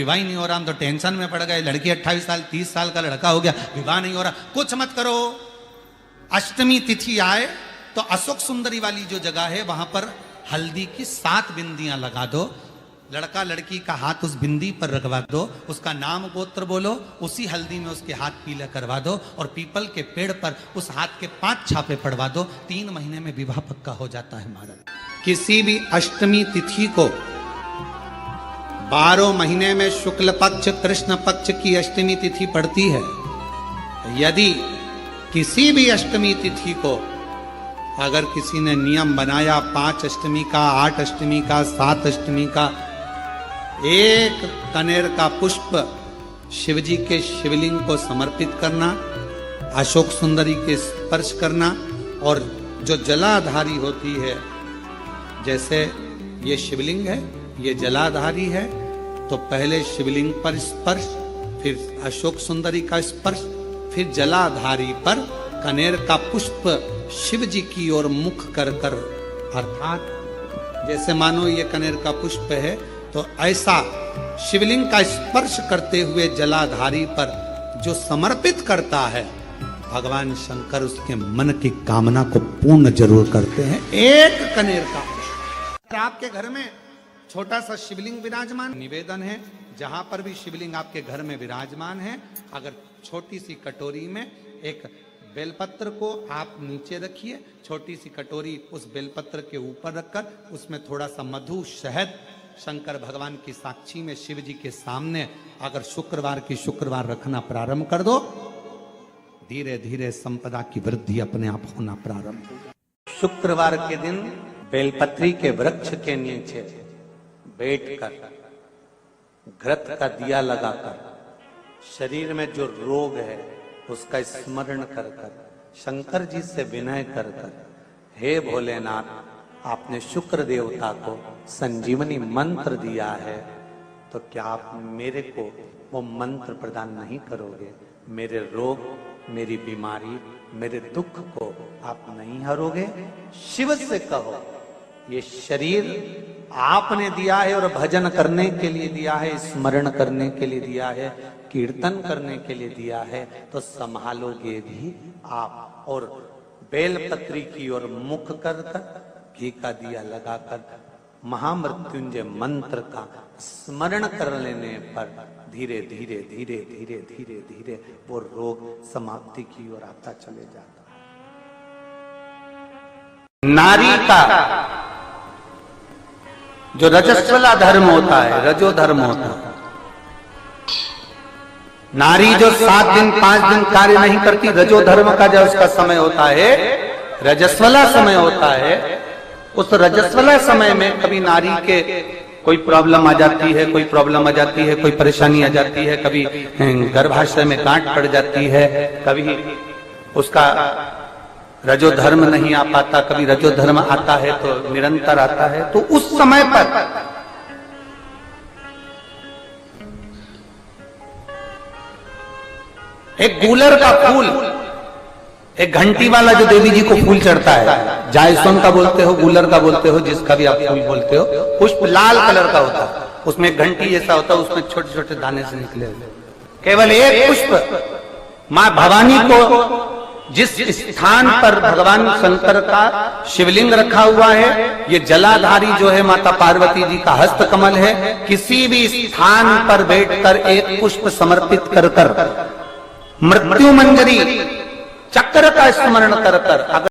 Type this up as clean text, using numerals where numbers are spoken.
विवाह ही नहीं हो रहा, हम तो टेंशन में पड़ गए, लड़की 28 साल 30 साल का लड़का हो गया, विवाह नहीं हो रहा। कुछ मत करो, अष्टमी तिथि आए तो अशोक सुंदरी वाली जो जगह है वहां पर हल्दी की 7 बिंदियां लगा दो, लड़का लड़की का हाथ उस बिंदी पर रखवा दो, उसका नाम गोत्र बोलो, उसी हल्दी में उसके हाथ पीला करवा दो और पीपल के पेड़ पर उस हाथ के 5 छापे पड़वा दो। 3 महीने में विवाह पक्का हो जाता है महाराज। किसी भी अष्टमी तिथि को 12 महीने में शुक्ल पक्ष कृष्ण पक्ष की अष्टमी तिथि पड़ती है। यदि किसी भी अष्टमी तिथि को अगर किसी ने नियम बनाया 5 अष्टमी का, 8 अष्टमी का, 7 अष्टमी का, एक कनेर का पुष्प शिवजी के शिवलिंग को समर्पित करना, अशोक सुंदरी के स्पर्श करना, और जो जलाधारी होती है, जैसे ये शिवलिंग है, ये जलाधारी है, तो पहले शिवलिंग पर स्पर्श, फिर अशोक सुंदरी का स्पर्श, फिर जलाधारी पर कनेर का पुष्प शिव जी की ओर मुख कर कर, अर्थात जैसे मानो ये कनेर का पुष्प है, तो ऐसा शिवलिंग का स्पर्श करते हुए जलाधारी पर जो समर्पित करता है, भगवान शंकर उसके मन की कामना को पूर्ण जरूर करते हैं। एक कनेर का पुष्प। आपके घर में छोटा सा शिवलिंग विराजमान, निवेदन है जहां पर भी शिवलिंग आपके घर में विराजमान है, अगर छोटी सी कटोरी में एक बेलपत्र को आप नीचे रखिए, छोटी सी कटोरी उस बेलपत्र के ऊपर रखकर उसमें थोड़ा सा मधु शहद शंकर भगवान की साक्षी में शिव जी के सामने अगर शुक्रवार की शुक्रवार रखना प्रारंभ कर दो, धीरे धीरे संपदा की वृद्धि अपने आप होना प्रारंभ हो। शुक्रवार के दिन बेलपत्री के वृक्ष के नीचे बैठकर घृत का दिया लगाकर शरीर में जो रोग है उसका स्मरण कर कर शंकर जी से विनय कर कर, हे भोलेनाथ, आपने शुक्र देवता को संजीवनी मंत्र दिया है, तो क्या आप मेरे को वो मंत्र प्रदान नहीं करोगे? मेरे रोग, मेरी बीमारी, मेरे दुख को आप नहीं हरोगे? शिव से कहो, ये शरीर आपने दिया है और भजन करने के लिए दिया है, स्मरण करने के लिए दिया है, कीर्तन करने के लिए दिया है, तो संभालोगे भी आप। और बेलपत्री की ओर मुख कर कर घी का दिया लगाकर महामृत्युंजय मंत्र का स्मरण कर लेने पर धीरे धीरे धीरे धीरे धीरे धीरे वो रोग समाप्ति की ओर आता चले जाता है। नारी का जो रजस्वला धर्म होता है, रजो धर्म होता है, नारी जो 7 दिन 5 दिन कार्य नहीं करती, रजो धर्म का जो उसका समय होता है, रजस्वला समय होता है, उस रजस्वला समय में कभी नारी के कोई प्रॉब्लम आ जाती है, कोई प्रॉब्लम आ जाती है, कोई परेशानी आ जाती है, कभी गर्भाशय में गांठ पड़ जाती है, कभी उसका रजो धर्म नहीं आ पाता, कभी रजो धर्म आता है तो निरंतर आता है, तो उस समय पर एक गूलर का फूल, एक घंटी वाला जो देवी जी को फूल चढ़ता है, जायसोन का बोलते हो, गूलर का बोलते हो, जिसका भी आप फूल बोलते हो, पुष्प लाल कलर का होता है, उसमें घंटी जैसा होता है, उसमें छोटे छोटे दाने से निकले हुए, केवल एक पुष्प मां भवानी को जिस स्थान पर भगवान शंकर का शिवलिंग रखा हुआ है, ये जलाधारी जो है माता पार्वती जी का हस्त कमल है, किसी भी स्थान पर बैठकर एक पुष्प समर्पित कर कर मृत्यु मंजरी चक्र का स्मरण कर कर